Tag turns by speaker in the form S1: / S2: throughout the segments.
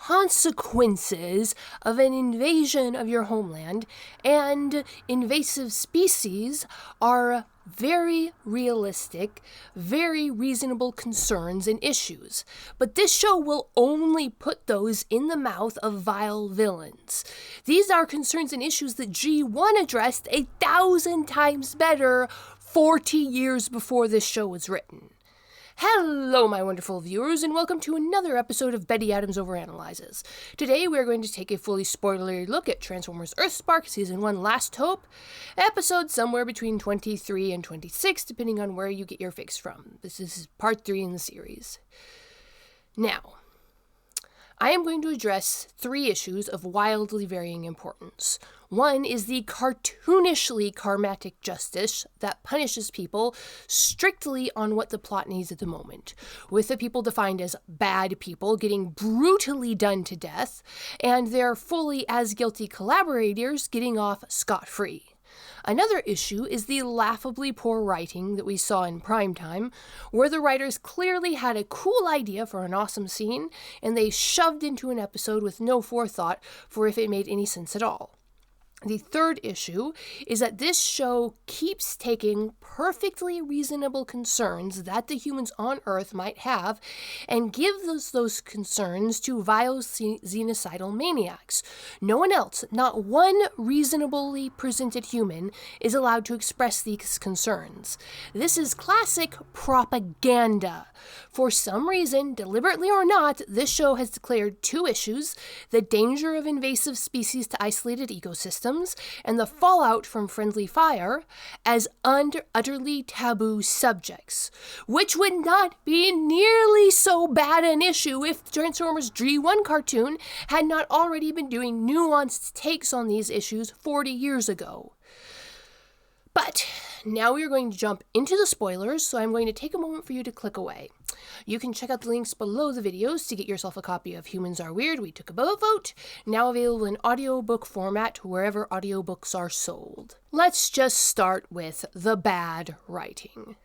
S1: consequences of an invasion of your homeland and invasive species are very realistic, very reasonable concerns and issues. But this show will only put those in the mouth of vile villains. These are concerns and issues that G1 addressed 1,000 times better 40 years before this show was written. Hello, my wonderful viewers, and welcome to another episode of Betty Adams Overanalyzes. Today, we are going to take a fully spoilery look at Transformers EarthSpark Season 1 Last Hope, episode somewhere between 23 and 26, depending on where you get your fix from. This is part 3 in the series. Now, I am going to address 3 issues of wildly varying importance. One is the cartoonishly karmatic justice that punishes people strictly on what the plot needs at the moment, with the people defined as bad people getting brutally done to death, and their fully as guilty collaborators getting off scot-free. Another issue is the laughably poor writing that we saw in Primetime, where the writers clearly had a cool idea for an awesome scene, and they shoved into an episode with no forethought for if it made any sense at all. The third issue is that this show keeps taking perfectly reasonable concerns that the humans on Earth might have and gives those concerns to vile xenocidal maniacs. No one else, not one reasonably presented human, is allowed to express these concerns. This is classic propaganda. For some reason, deliberately or not, this show has declared 2 issues: the danger of invasive species to isolated ecosystems and the fallout from friendly fire as utterly taboo subjects, which would not be nearly so bad an issue if Transformers G1 cartoon had not already been doing nuanced takes on these issues 40 years ago. But now we are going to jump into the spoilers, so I'm going to take a moment for you to click away. You can check out the links below the videos to get yourself a copy of Humans Are Weird, We Took a Vote, now available in audiobook format wherever audiobooks are sold. Let's just start with the bad writing.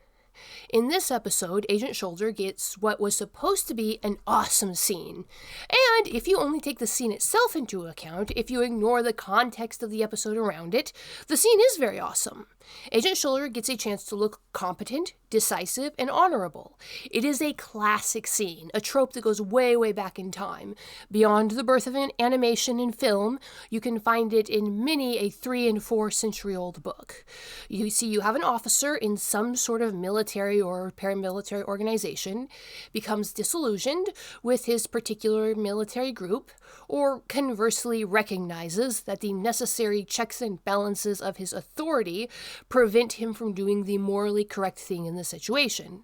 S1: In this episode, Agent Shoulder gets what was supposed to be an awesome scene. And if you only take the scene itself into account, if you ignore the context of the episode around it, the scene is very awesome. Agent Shoulder gets a chance to look competent, decisive, and honorable. It is a classic scene, a trope that goes way, way back in time. Beyond the birth of an animation and film, you can find it in many a 3- and 4-century-old book. You see, you have an officer in some sort of military or paramilitary organization, becomes disillusioned with his particular military group, or conversely recognizes that the necessary checks and balances of his authority prevent him from doing the morally correct thing in the situation.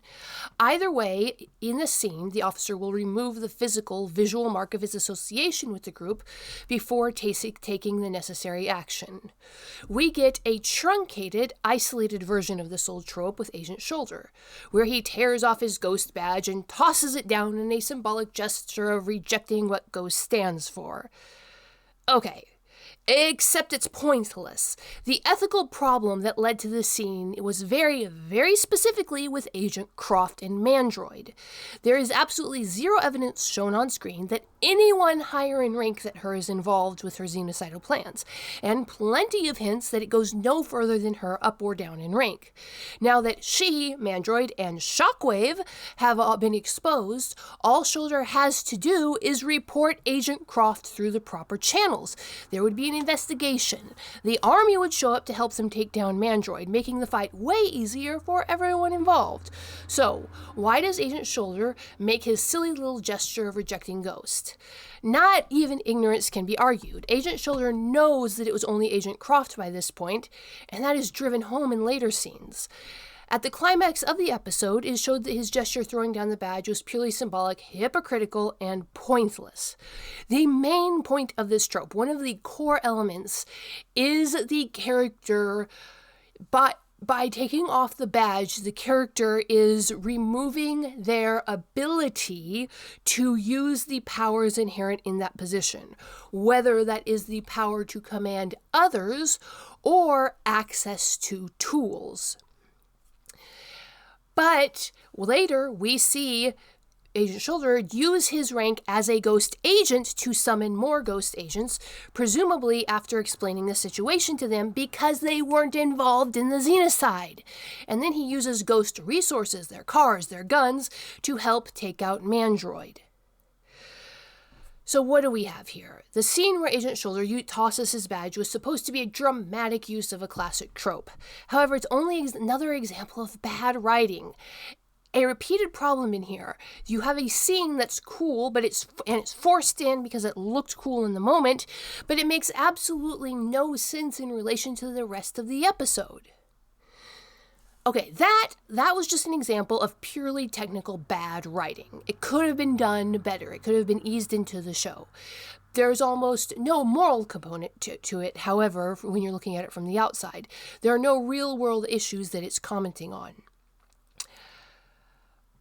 S1: Either way, in the scene, the officer will remove the visual mark of his association with the group before taking the necessary action. We get a truncated, isolated version of this old trope with Agent Shoulder, where he tears off his ghost badge and tosses it down in a symbolic gesture of rejecting what ghost stands for. Okay. Except it's pointless. The ethical problem that led to this scene was very, very specifically with Agent Croft and Mandroid. There is absolutely zero evidence shown on screen that anyone higher in rank than her is involved with her xenocidal plans, and plenty of hints that it goes no further than her up or down in rank. Now that she, Mandroid, and Shockwave have all been exposed, all Shoulder has to do is report Agent Croft through the proper channels. There would be an investigation. The army would show up to help them take down Mandroid, making the fight way easier for everyone involved. So, why does Agent Shoulder make his silly little gesture of rejecting Ghost? Not even ignorance can be argued. Agent Shoulder knows that it was only Agent Croft by this point, and that is driven home in later scenes. At the climax of the episode, it showed that his gesture throwing down the badge was purely symbolic, hypocritical, and pointless. The main point of this trope, one of the core elements, is the character, by taking off the badge, the character is removing their ability to use the powers inherent in that position, whether that is the power to command others or access to tools. But later we see Agent Shoulder use his rank as a ghost agent to summon more ghost agents, presumably after explaining the situation to them because they weren't involved in the xenocide. And then he uses ghost resources, their cars, their guns, to help take out Mandroid. So what do we have here? The scene where Agent Shoulder tosses his badge was supposed to be a dramatic use of a classic trope. However, it's only another example of bad writing. A repeated problem in here. You have a scene that's cool, but it's forced in because it looked cool in the moment, but it makes absolutely no sense in relation to the rest of the episode. Okay, that was just an example of purely technical bad writing. It could have been done better. It could have been eased into the show. There's almost no moral component to it, however, when you're looking at it from the outside. There are no real-world issues that it's commenting on.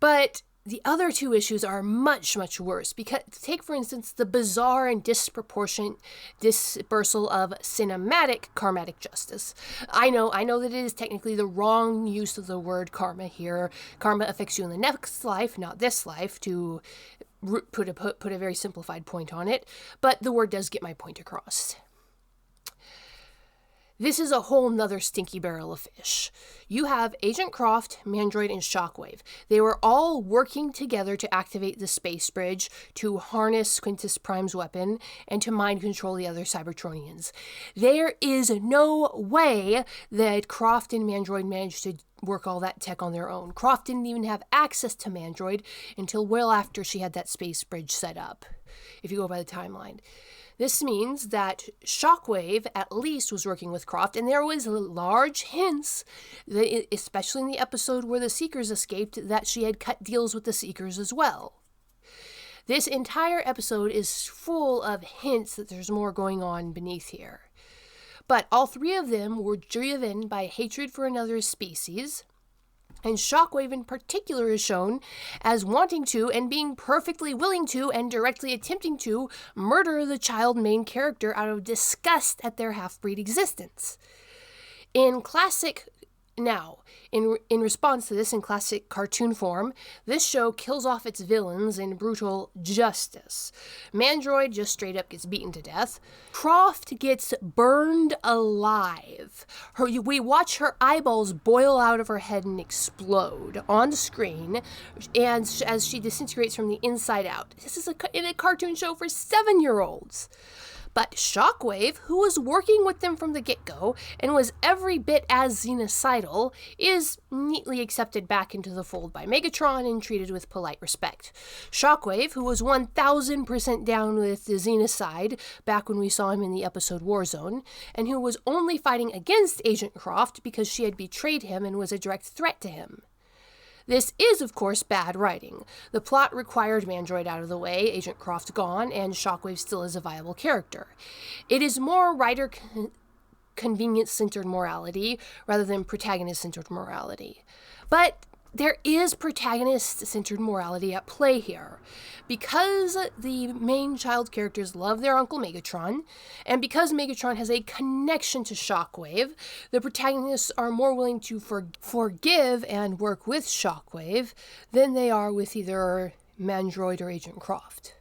S1: But the other two issues are much, much worse. Because take, for instance, the bizarre and disproportionate dispersal of cinematic karmatic justice. I know that it is technically the wrong use of the word karma here. Karma affects you in the next life, not this life, to put a very simplified point on it. But the word does get my point across. This is a whole nother stinky barrel of fish. You have Agent Croft, Mandroid, and Shockwave. They were all working together to activate the space bridge, to harness Quintus Prime's weapon, and to mind control the other Cybertronians. There is no way that Croft and Mandroid managed to work all that tech on their own. Croft didn't even have access to Mandroid until well after she had that space bridge set up, if you go by the timeline. This means that Shockwave, at least, was working with Croft, and there was large hints, that, especially in the episode where the Seekers escaped, that she had cut deals with the Seekers as well. This entire episode is full of hints that there's more going on beneath here. But all three of them were driven by hatred for another species, and Shockwave in particular is shown as wanting to and being perfectly willing to and directly attempting to murder the child main character out of disgust at their half-breed existence. In response to this, in classic cartoon form, this show kills off its villains in brutal justice. Mandroid just straight up gets beaten to death. Croft gets burned alive. We watch her eyeballs boil out of her head and explode on screen, and as she disintegrates from the inside out. This is in a cartoon show for 7-year-olds. But Shockwave, who was working with them from the get-go and was every bit as xenocidal, is neatly accepted back into the fold by Megatron and treated with polite respect. Shockwave, who was 1000% down with the xenocide back when we saw him in the episode Warzone, and who was only fighting against Agent Croft because she had betrayed him and was a direct threat to him. This is, of course, bad writing. The plot required Mandroid out of the way, Agent Croft gone, and Shockwave still is a viable character. It is more writer convenience-centered morality rather than protagonist-centered morality. But there is protagonist-centered morality at play here. Because the main child characters love their Uncle Megatron, and because Megatron has a connection to Shockwave, the protagonists are more willing to forgive and work with Shockwave than they are with either Mandroid or Agent Croft.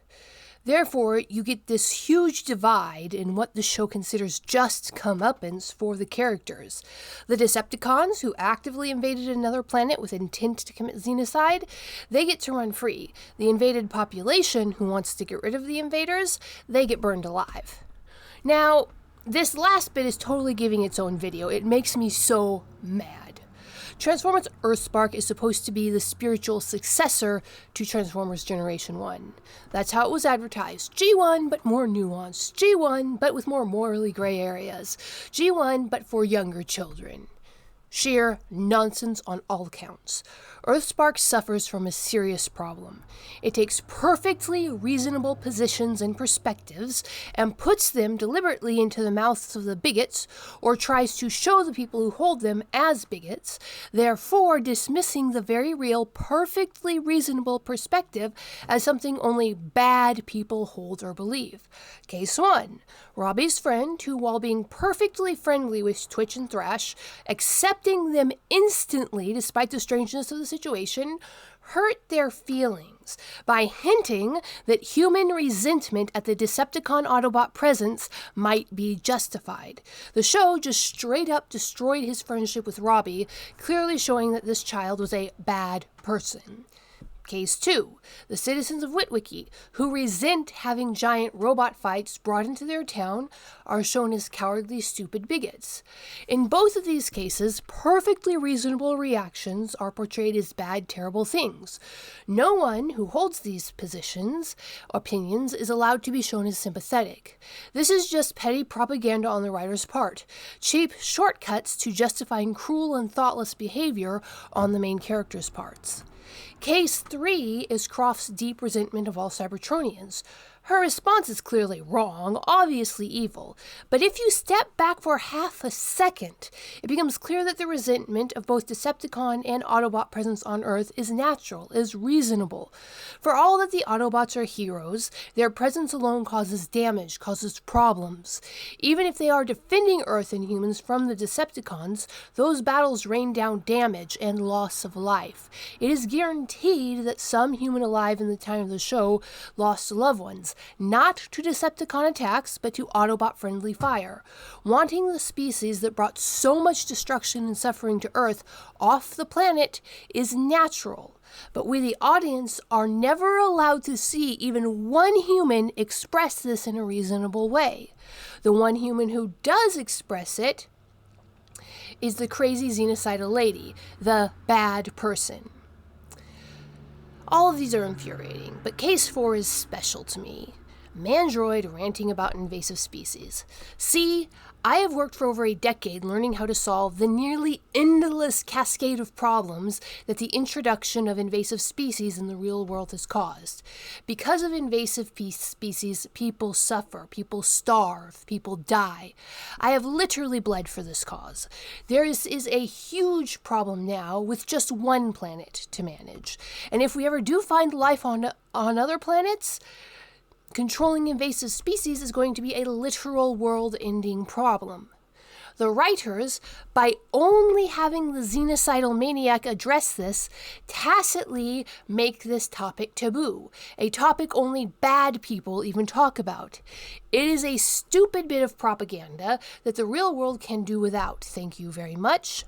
S1: Therefore, you get this huge divide in what the show considers just comeuppance for the characters. The Decepticons, who actively invaded another planet with intent to commit xenocide, they get to run free. The invaded population, who wants to get rid of the invaders, they get burned alive. Now, this last bit is totally giving its own video. It makes me so mad. Transformers EarthSpark is supposed to be the spiritual successor to Transformers Generation 1. That's how it was advertised. G1, but more nuanced. G1, but with more morally gray areas. G1, but for younger children. Sheer nonsense on all counts. EarthSpark suffers from a serious problem. It takes perfectly reasonable positions and perspectives and puts them deliberately into the mouths of the bigots, or tries to show the people who hold them as bigots, therefore dismissing the very real, perfectly reasonable perspective as something only bad people hold or believe. Case 1. Robbie's friend, who while being perfectly friendly with Twitch and Thrash, accepting them instantly despite the strangeness of the situation, hurt their feelings by hinting that human resentment at the Decepticon Autobot presence might be justified. The show just straight up destroyed his friendship with Robbie, clearly showing that this child was a bad person. Case 2. The citizens of Witwicky, who resent having giant robot fights brought into their town, are shown as cowardly, stupid bigots. In both of these cases, perfectly reasonable reactions are portrayed as bad, terrible things. No one who holds these opinions, is allowed to be shown as sympathetic. This is just petty propaganda on the writer's part, cheap shortcuts to justifying cruel and thoughtless behavior on the main character's parts. Case 3 is Croft's deep resentment of all Cybertronians. Her response is clearly wrong, obviously evil, but if you step back for half a second, it becomes clear that the resentment of both Decepticon and Autobot presence on Earth is natural, is reasonable. For all that the Autobots are heroes, their presence alone causes damage, causes problems. Even if they are defending Earth and humans from the Decepticons, those battles rain down damage and loss of life. It is guaranteed that some human alive in the time of the show lost loved ones, not to Decepticon attacks, but to Autobot-friendly fire. Wanting the species that brought so much destruction and suffering to Earth off the planet is natural, but we, the audience, are never allowed to see even one human express this in a reasonable way. The one human who does express it is the crazy xenocidal lady, the bad person. All of these are infuriating, but Case 4 is special to me. Mandroid ranting about invasive species. See, I have worked for over a decade learning how to solve the nearly endless cascade of problems that the introduction of invasive species in the real world has caused. Because of invasive species, people suffer, people starve, people die. I have literally bled for this cause. There is a huge problem now with just one planet to manage. And if we ever do find life on other planets, controlling invasive species is going to be a literal world-ending problem. The writers, by only having the xenocidal maniac address this, tacitly make this topic taboo, a topic only bad people even talk about. It is a stupid bit of propaganda that the real world can do without. Thank you very much.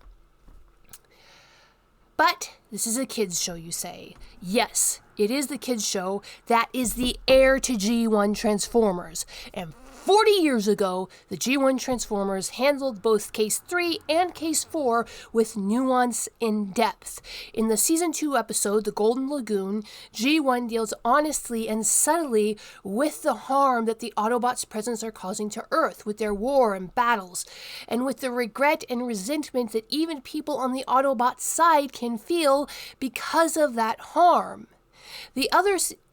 S1: But this is a kids' show, you say. Yes, it is the kids' show that is the heir to G1 Transformers. And 40 years ago, the G1 Transformers handled both Case 3 and Case 4 with nuance and depth. In the Season 2 episode, The Golden Lagoon, G1 deals honestly and subtly with the harm that the Autobots' presence are causing to Earth, with their war and battles, and with the regret and resentment that even people on the Autobot side can feel because of that harm.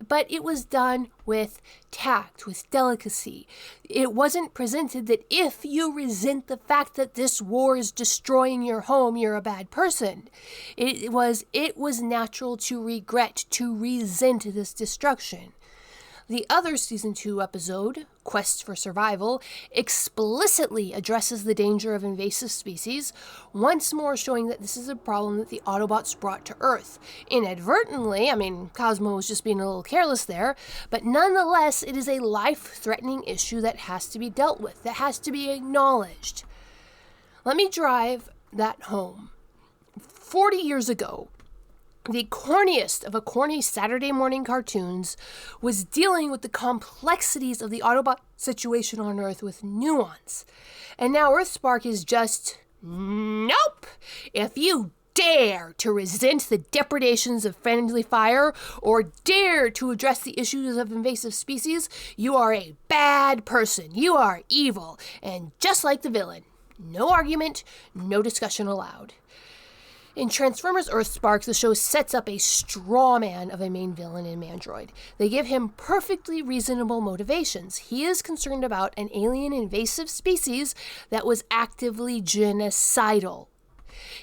S1: But it was done with tact, with delicacy. It wasn't presented that if you resent the fact that this war is destroying your home, you're a bad person. It was natural to regret, to resent this destruction. The other Season 2 episode, Quest for Survival, explicitly addresses the danger of invasive species, once more showing that this is a problem that the Autobots brought to Earth. Inadvertently, Cosmo was just being a little careless there, but nonetheless, it is a life-threatening issue that has to be dealt with, that has to be acknowledged. Let me drive that home. 40 years ago, the corniest of a corny Saturday morning cartoons was dealing with the complexities of the Autobot situation on Earth with nuance. And now EarthSpark is just, nope! If you dare to resent the depredations of friendly fire or dare to address the issues of invasive species, you are a bad person. You are evil. And just like the villain, no argument, no discussion allowed. In Transformers EarthSpark, the show sets up a straw man of a main villain in Mandroid. They give him perfectly reasonable motivations. He is concerned about an alien invasive species that was actively genocidal.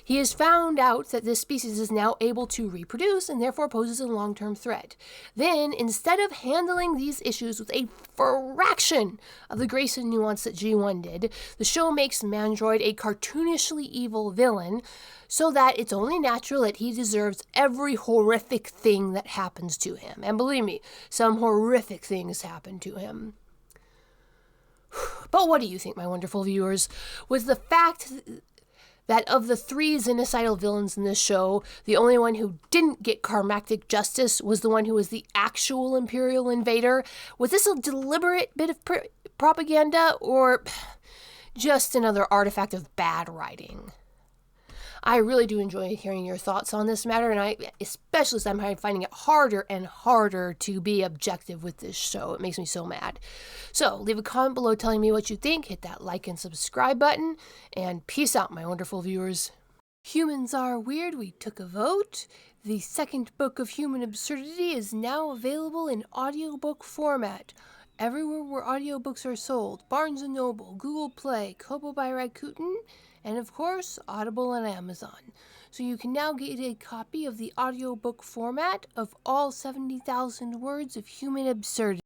S1: He has found out that this species is now able to reproduce and therefore poses a long-term threat. Then, instead of handling these issues with a fraction of the grace and nuance that G1 did, the show makes Mandroid a cartoonishly evil villain, so that it's only natural that he deserves every horrific thing that happens to him. And believe me, some horrific things happen to him. But what do you think, my wonderful viewers? Was the fact that of the 3 xenocidal villains in this show, the only one who didn't get karmatic justice was the one who was the actual Imperial invader? Was this a deliberate bit of propaganda, or just another artifact of bad writing? I really do enjoy hearing your thoughts on this matter, and especially as I'm finding it harder and harder to be objective with this show. It makes me so mad. So leave a comment below telling me what you think, hit that like and subscribe button, and peace out, my wonderful viewers. Humans Are Weird, we took a vote. The second book of Human Absurdity is now available in audiobook format. Everywhere where audiobooks are sold: Barnes & Noble, Google Play, Kobo by Rakuten, and of course, Audible on Amazon. So you can now get a copy of the audiobook format of all 70,000 words of Human Absurdity.